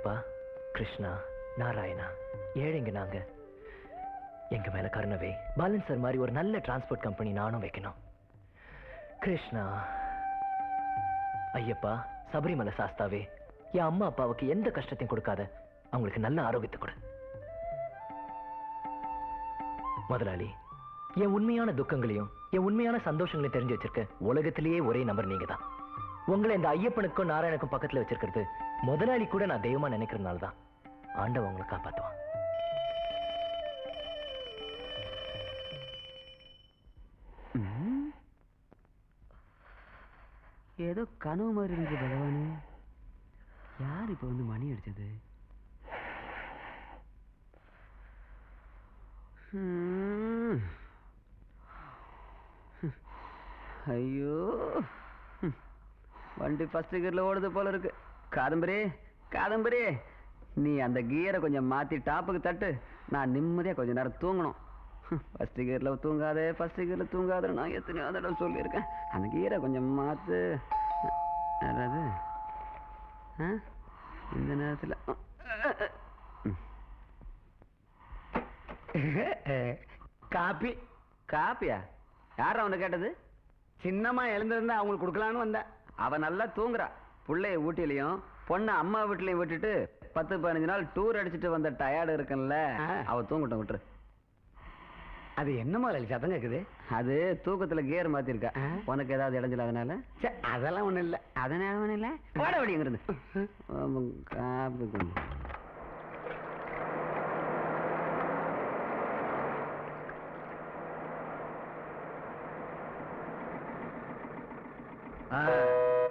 ஐயப்பா, கிருஷ்ணா, நாராயணா, ஏழைங்க நாங்க. எங்க மேல கருணவே பாலன் சார் மாதிரி ஒரு நல்ல டிரான்ஸ்போர்ட் கம்பெனி நானும் வைக்கணும். கிருஷ்ணா, ஐயப்பா, சபரிமலை சாஸ்தாவே, என் அம்மா அப்பாவுக்கு எந்த கஷ்டத்தையும் கொடுக்காத, அவங்களுக்கு நல்ல ஆரோக்கியத்தை கொடு. முதலாளி, என் உண்மையான துக்கங்களையும் என் உண்மையான சந்தோஷங்களையும் தெரிஞ்சு வச்சிருக்க உலகத்திலேயே ஒரே நபர் நீங்க தான். உங்களை இந்த ஐயப்பனுக்கும் நாராயணனுக்கும் பக்கத்துல வச்சிருக்கிறது முதலாளி கூட நான் தெய்வமா நினைக்கிறதுனால தான். ஆண்டவன் உங்களை காப்பாத்துவான். ஏதோ கனவு மாதிரி இருக்கு பகவானே. யார் இப்ப வந்து மணி அடிச்சது? ஐயோ, வண்டி ஃபர்ஸ்ட் கியர்ல ஓடுது போல இருக்கு. காதம்பரி, காதம்பரி, நீ அந்த கியரை கொஞ்சம் மாத்தி டாப்புக்கு தட்டு. நான் நிம்மதியா கொஞ்ச நேரம் தூங்கணும். ஃபர்ஸ்ட் கியர்ல தூங்காதே, ஃபர்ஸ்ட் கியர்ல தூங்காத நான் எத்தனையோ தடவை சொல்லியிருக்கேன். அந்த கியரை கொஞ்சம் மாத்து. யாராவது இந்த நேரத்தில் காப்பி? காப்பியா? யாரா அவனை கேட்டது? சின்னம்மா எழுந்திருந்தா அவங்களுக்கு கொடுக்கலான்னு வந்தேன். அவ நல்லா தூங்குறா. பிள்ளைய ஊட்டிலையும் பொண்ணு அம்மா வீட்லையும் விட்டுட்டு 10-15 நாள் டூர் அடிச்சுட்டு வந்த டயர்டு இருக்குல்ல, அவ தூங்கட்டும், விட்டுரு. அது என்ன முதலாளி சத்தம் கேக்குது? அது தூக்கத்துல கியர் மாத்திருக்கா. உனக்கு ஏதாவது இடைஞ்சல? அதனால அதெல்லாம் ஒண்ணும் இல்ல. அதனால ஒண்ணும் இல்ல. வாட வடிங்கிறது காப்பி கொண்டு.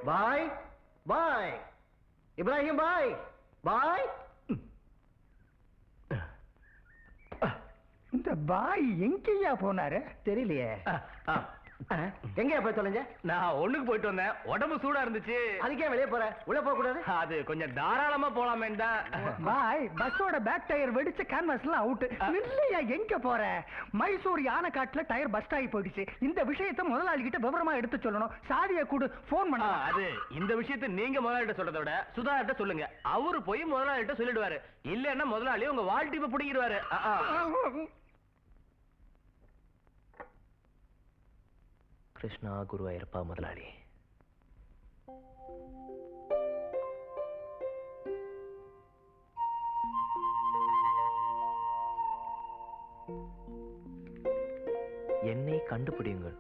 பாய் பாய், இப்ராஹிம் பாய் பாய். இந்த பாய் எங்கேயா போனாரு தெரியலையே. எங்கயா போய் தொலைஞ்ச? நான் ஒண்ணுக்கு போயிட்டு வந்தேன். உடம்பு சூடா இருந்துச்சு. அதுக்கே வெளியே போற? உள்ள போக கூடாது? அது கொஞ்சம் தாராளமா போலாமே தான். பாய், பஸ்ஸோட பேக் டயர் வெடிச்சு கேன்வாஸ் எல்லாம் அவுட். இல்லையா, எங்க போற? மைசூர் யானைக்காட்டுல டயர் பஸ்ட் ஆகி போயிடுச்சு. இந்த விஷயத்தை முதலாளி கிட்ட விவரமா எடுத்து சொல்லணும். சாதியை கூட போன் பண்ண. அது இந்த விஷயத்தை நீங்க முதலாளிட்ட சொல்றதை விட சுதாகிட்ட சொல்லுங்க. அவரு போய் முதலாளிட்ட சொல்லிடுவாரு. இல்லன்னா முதலாளி உங்க வாழ்டிப்ப பிடிக்கிடுவாரு. கிருஷ்ணா, குருவாயிருப்பா முதலாளி. என்னை கண்டுபிடியுங்கள்.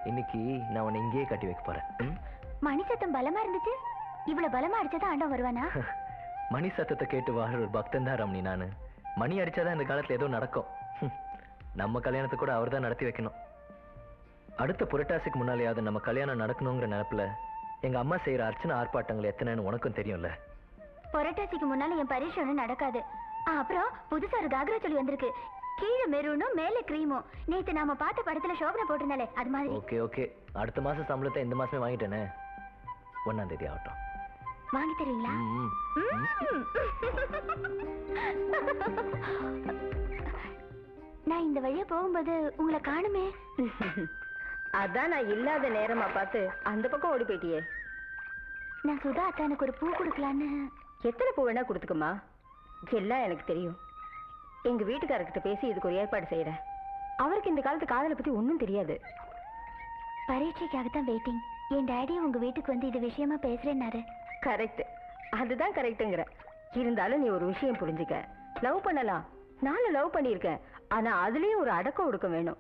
இன்னைக்கு நான் உன்னை இங்கேயே கட்டி வைக்க போறேன். மணி சத்தம் பலமா இருந்துச்சு. இவ்வளவு பலமா அடிச்சதா ஆண்டவன் வருவானா? மணி சத்தத்தை கேட்டு வாழ்ற ஒரு பக்தன் தான் ரமணி நானு. மணி அடிச்சாதான் இந்த காலத்துல ஏதோ நடக்கும். நம்ம கல்யாணத்தை கூட அவர் தான் நடத்தி வைக்கணும். அடுத்த புரட்டாசிக்கு முன்னாலேயாவது நம்ம கல்யாணம் நடக்கணுங்கிற நினைப்புல எங்க அம்மா செய்யற அர்ச்சனை ஆர்ப்பாட்டங்கள் எத்தனைன்னு உனக்கும் தெரியும்ல. புரட்டாசிக்கு முன்னால என் பரீட்சை ஒன்றும் நடக்காது. அப்புறம் புதுசா ஒரு காக்ரா சொல்லி வந்திருக்கு. கீழே மெரூனும் மேல கிரீமும். நேத்து நாம பார்த்த படத்துல சோபனை போட்டிருந்தாலே அது மாதிரி. ஓகே ஓகே, அடுத்த மாசம் சம்பளத்தை இந்த மாசமே வாங்கிட்டேனே. 1ஆம் தேதி ஆகட்டும். வாங்கி தருவீங்களா? நான் இந்த வழியா போகும்போது உங்களை காணுமே. அதான் நான் இல்லாத நேரமா பார்த்து அந்த பக்கம் ஓடி போயிட்டியே. நான் சுதா அத்தானுக்கு ஒரு பூ கொடுக்கலான்னு. எத்தனை பூ வேணா கொடுத்துக்கமா, எல்லாம் எனக்கு தெரியும். எங்க வீட்டுக்காரர்கிட்ட பேசி இதுக்கு ஒரு ஏற்பாடு செய்யறேன். அவருக்கு இந்த காலத்து காதலை பத்தி ஒன்னும் தெரியாது. பரீட்சைக்காகத்தான் வெயிட்டிங். என் டாடி உங்க வீட்டுக்கு வந்து இது விஷயமா பேசுறேன்னாரு. கரெக்ட், அதுதான் கரெக்டுங்கிற. இருந்தாலும் நீ ஒரு விஷயம் புரிஞ்சுக்க. லவ் பண்ணலாம், நானும் லவ் பண்ணியிருக்கேன். ஆனா அதுலயும் ஒரு அடக்கம் ஒடுக்கம் வேணும்.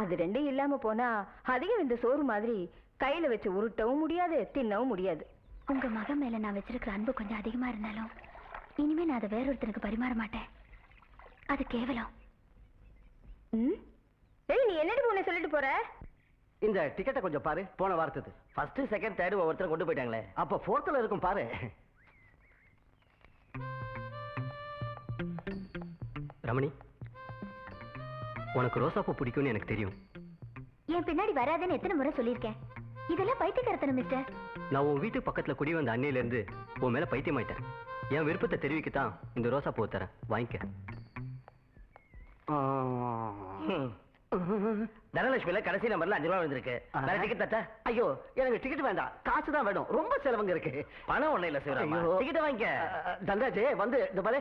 அது ரெண்டும் இல்லாம போனா அதிகம் இந்த சோறு மாதிரி கையில வச்சு உருட்டவும் முடியாது, தின்னவும் முடியாது. உங்க மகன் மேல நான் வச்சிருக்கிற அன்பு கொஞ்சம் அதிகமா இருந்தாலும் இனிமே நான் அதை வேறொருத்தனுக்கு பரிமாற மாட்டேன். அது கேவலம். ஏய், நீ என்னடி உன்னை சொல்லிட்டு போற? இந்த டிக்கெட்டை கொஞ்சம் பாரு. போன வாரத்துக்கு ஃபர்ஸ்ட் செகண்ட் தேர்ட் ஒவ்வொருத்தர் கொண்டு போயிட்டாங்களே, அப்ப ஃபோர்த்ல இருக்கும் பாரு. ரமணி, உனக்கு ரோசாப்பூ பிடிக்கும்னு எனக்கு தெரியும். என் பின்னாடி வராதுன்னு எத்தனை முறை சொல்லியிருக்கேன். இதெல்லாம் பைத்தியக்காரத்தனம் மிஸ்டர். நான் உன் வீட்டு பக்கத்துல குடி வந்த அன்னையில இருந்து உன் மேல பைத்தியமாயிட்டேன். என் விருப்பத்தை தெரிவிக்கத்தான் இந்த ரோசா பூ தரேன், வாங்கிக்க. தனலட்சுமியில கடைசி நம்பர்ல 5 ரூபா வந்திருக்கு. வேற டிக்கெட் தட்டா? ஐயோ எனக்கு டிக்கெட் வேண்டாம், காசு தான் வேணும். ரொம்ப செலவுங்க இருக்கு. பணம் ஒண்ணு இல்ல சிவராமா. டிக்கெட் வாங்கிக்க. தந்தாஜே வந்து இந்த பாரு.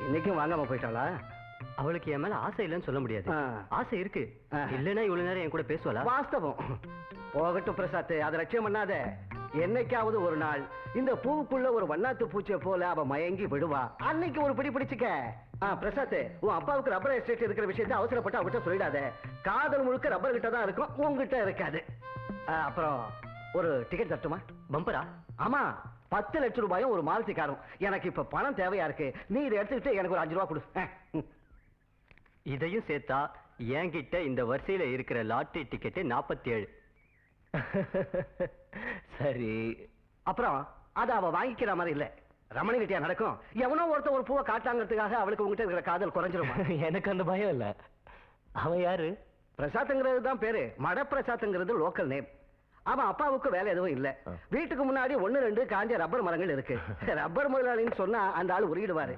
இன்னைக்கும் வாங்காம போயிட்டாளா? அவளுக்கு என் மேல ஆசை இல்லைன்னு சொல்ல முடியாது. ஆசை இருக்கு. இல்லைன்னா இவ்வளவு நேரம் என் கூட பேசுவாளா? வாஸ்தவம். போகட்டும் பிரசாத், அதை லட்சியம் பண்ணாத. என்னைக்காவது ஒரு நாள் இந்த பூவுக்குள்ள ஒரு வண்ணாத்து பூச்சியை போல அவ மயங்கி விடுவா. அன்னைக்கு ஒரு பிடி பிடிச்சுக்க. பிரசாத், உன் அப்பாவுக்கு ரப்பர் எஸ்டேட் இருக்கிற விஷயத்தை அவசரப்பட்டு அவகிட்ட சொல்லிடாத. காதல் முழுக்க ரப்பர் கிட்ட தான் இருக்கும், உங்ககிட்ட இருக்காது. அப்புறம் ஒரு டிக்கெட் தட்டுமா? பம்பரா? ஆமா, 10 லட்சம் ரூபாயும் ஒரு மாருதி காரும். எனக்கு இப்ப பணம் தேவையா இருக்கு. நீ இதை எடுத்துக்கிட்டு எனக்கு ஒரு 5 ரூபா கொடு. இதையும் சேர்த்தா என்கிட்ட இந்த வரிசையில இருக்கிற லாட்டரி டிக்கெட் 47. சரி. அப்புறம் அத அவ வாங்கிக்கிற மாதிரி இல்ல. ரமணி கிட்டியா நடக்கும்? எவனோ ஒருத்த ஒரு பூவை காட்டாங்கிறதுக்காக அவளுக்கு உங்ககிட்ட இருக்கிற காதல் குறைஞ்சிருமா? எனக்கு அந்த பயம் இல்ல. அவன் யாரு? பிரசாத்ங்கிறது தான் பேரு. மட பிரசாத்ங்கிறது லோக்கல் நேம். அவன் அப்பாவுக்கு வேலை எதுவும் இல்ல. வீட்டுக்கு முன்னாடி 1-2 காஞ்ச ரப்பர் மரங்கள் இருக்கு. ரப்பர் முதலாளின்னு சொன்னா அந்த ஆள் உருகிடுவாரு.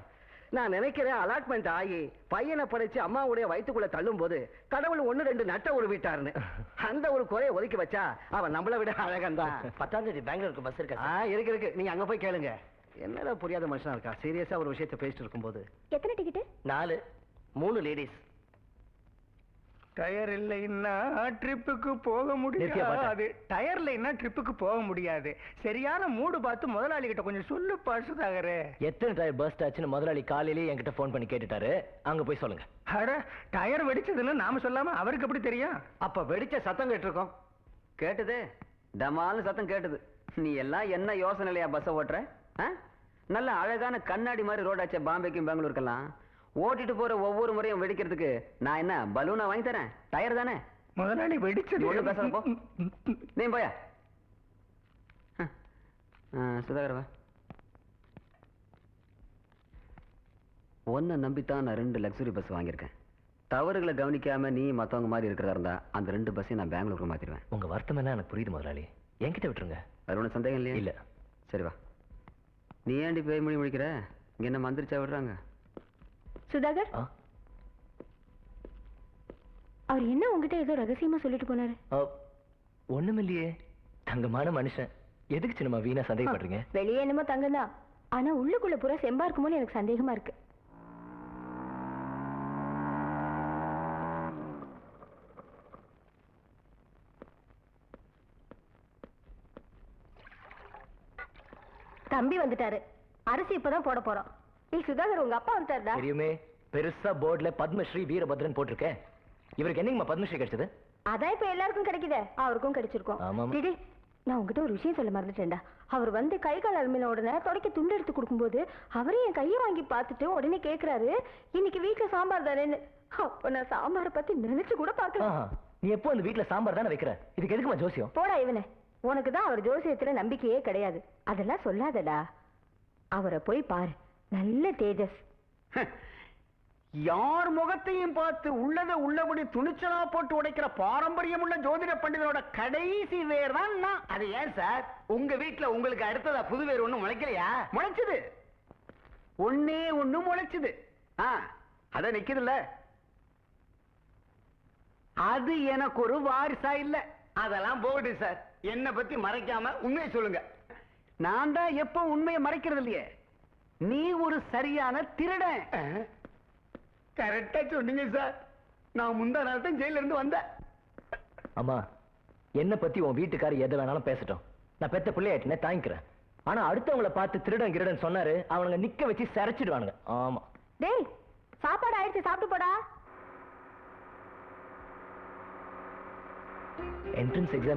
நான் நினைக்கிறேன் அலாட்மெண்ட் ஆகி பையனை படைச்சு அம்மாவுடைய வயிற்றுக்குள்ள தள்ளும் போது கடவுள் 1-2 நட்ட ஒரு வீட்டாருன்னு அந்த ஒரு குறையை ஒதுக்கி வச்சா அவன் நம்மளை விட அழகன் தான். 10ஆம் தேதி பெங்களூருக்கு பஸ் இருக்கா? இருக்கு. நீங்க அங்க போய் கேளுங்க. என்னடா புரியாத மனுஷனா இருக்கா. சீரியஸா ஒரு விஷயத்தை பேசிட்டு இருக்கும்போது. எத்தனை டிக்கெட்? 4, 3 லேடிஸ். டயர் இல்லைன்னா ட்ரிப்புக்கு போக முடியாது. டயர் இல்லைன்னா ட்ரிப்புக்கு போக முடியாது. சரியான மூடு பார்த்து முதலாளி கிட்ட கொஞ்சம் சொல்லு பாசுதாகரே. எத்தனை டயர் பர்ஸ்ட் ஆச்சுன்னு முதலாளி காலையிலேயே என்கிட்ட ஃபோன் பண்ணி கேட்டுட்டாரு. அங்க போய் சொல்லுங்க. அட, டயர் வெடிச்சதுன்னு நாம சொல்லாம அவருக்கு எப்படி தெரியும்? அப்ப வெடிச்ச சத்தம் கேட்டிருக்கோம். கேட்டது டமால்னு சத்தம் கேட்டது. நீ எல்லாம் என்ன யோசனையா பஸ் ஓட்டுற? நல்ல அழகான கண்ணாடி மாதிரி ரோடாச்சே பாம்பேக்கும் பெங்களூருக்கெல்லாம். ஓட்டிட்டு போற ஒவ்வொரு முறையும் வெடிக்கிறதுக்கு நான் என்ன பலூனா வாங்கி தரேன்? டயர் தானே. முதலாளி வெடிச்சது. ஒண்ணு பேச போ. நீ போயா. சுதாகரவா, ஒன்ன நம்பித்தான் நான் 2 லக்ஸுரி பஸ் வாங்கியிருக்கேன். தவறுகளை கவனிக்காம நீ மத்தவங்க மாதிரி இருக்கிறதா இருந்தா அந்த 2 பஸ்ஸையும் நான் பெங்களூருக்கு மாத்திடுவேன். உங்க வருத்தம் என்ன எனக்கு புரியுது முதலாளி. என்கிட்ட விட்டுருங்க. அது ஒன்றும் சந்தேகம் இல்லையா? இல்ல. சரி வா. நீ ஏன்டி பேய் மொழி முடிக்கிற? இங்க என்ன மந்திரிச்சா விடுறாங்க? சுதாகர், அவர் என்ன உங்ககிட்ட ஏதோ ரகசியமா சொல்லிட்டு போனாரு? ஒண்ணுமில்லையே. தங்கமான மனுஷன். எதுக்கு சின்னமா வீணா சந்தேகப்படுறீங்க? வெளியே என்னமோ தங்கம்தான், ஆனா உள்ளுக்குள்ள பூரா செம்பா இருக்குமோன்னு எனக்கு சந்தேகமா இருக்கு. தம்பி வந்துட்டாரு. அரிசி இப்பதான் போட போறோம். சுதாகர், உங்க அப்பா வந்துட்டாருடா. தெரியுமே, பெருசா போர்டுல பத்மஸ்ரீ வீரபத்ரன் போட்டிருக்கேன். இவருக்கு என்னங்கம்மா பத்மஸ்ரீ கிடைச்சது? அதான் இப்ப எல்லாருக்கும் கிடைக்குதே, அவருக்கும் கிடைச்சிருக்கும். டிடி, நான் உங்ககிட்ட ஒரு விஷயம் சொல்ல மறந்துட்டேன்டா. அவர் வந்து கை கால் அலுமின உடனே தொடக்க துண்டு எடுத்து கொடுக்கும்போது அவரே என் கையை வாங்கி பார்த்துட்டு உடனே கேக்குறாரு, இன்னைக்கு வீட்டுல சாம்பார் தானேன்னு. அப்ப நான் சாம்பாரை பத்தி நினைச்சு கூட பார்க்கல. நீ எப்போ அந்த வீட்டுல சாம்பார் தானே வைக்கிற? இதுக்கு எதுக்குமா ஜோசியம்? போடா இவனே, உனக்கு தான் அவர் ஜோசியத்துல நம்பிக்கையே கிடையாது. அதெல்லாம் சொல்லாதடா. அவரை போய் பாரு, நல்ல தேஜஸ். யார் முகத்தையும் பார்த்து உள்ளதை உள்ளபடி துணிச்சலா போட்டு உடைக்கிற பாரம்பரியம் உள்ள ஜோதிட பண்டிதரோட கடைசி வேர் தான் நான். அது ஏன் சார், உங்க வீட்டுல உங்களுக்கு அடுத்ததா புது வேர் ஒண்ணும் முளைக்கலையா? முளைச்சது. ஒண்ணே ஒண்ணு முளைச்சது. அத நிக்குதுல்ல. அது எனக்கு ஒரு வாரிசா இல்ல. அதெல்லாம் போகட்டும் சார். என்ன பத்தி மறைக்காம உண்மையை சொல்லுங்க. நான் தான் எப்ப உண்மையை மறைக்கிறது இல்லையே. நீ ஒரு சரியான திருடன். கரெக்டா சொன்னீங்க சார். நான் முந்தா நாள் தான் ஜெயில இருந்து வந்தேன். அம்மா, என்ன பத்தி உன் வீட்டுக்காரர் எதை வேணாலும் பேசட்டும். நான் பெத்த பிள்ளையாட்டினே தாங்கிக்கிறேன். ஆனா அடுத்தவங்கள பார்த்து திருடன் கிருடன் சொன்னாரு, அவனுங்க நிக்க வச்சு சிரைச்சிடுவானுங்க. ஆமா. டேய், சாப்பாடு ஆயிடுச்சு, சாப்பிட்டு போடா. Entrance exam